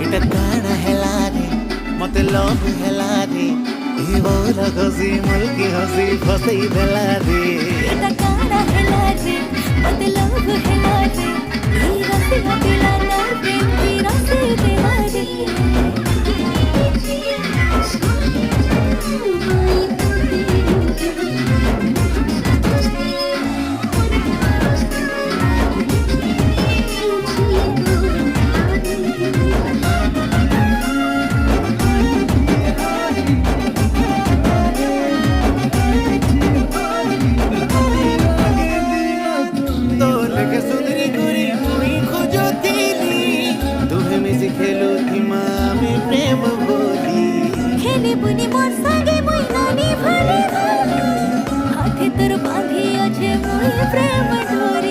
এটা কাଣା হেলা রে মতে লভ হেলা রে এই বল গজি মুলকি হসি ফসই দেলা রে এটা কারা হেলা রে মতে লোভ হেলা রে এই রসিয়া দিলা না প্রেম কি রসে দেলা রে तो लेके सुंदरी गुरी मुई खोजो तेरी तुहे मिसी खेलो थी में प्रेम बोली খেলে বুনি মোর সাগে মুই নানি ভালে হাতে তোর বাঁধি আছে মুই প্রেম ডোরি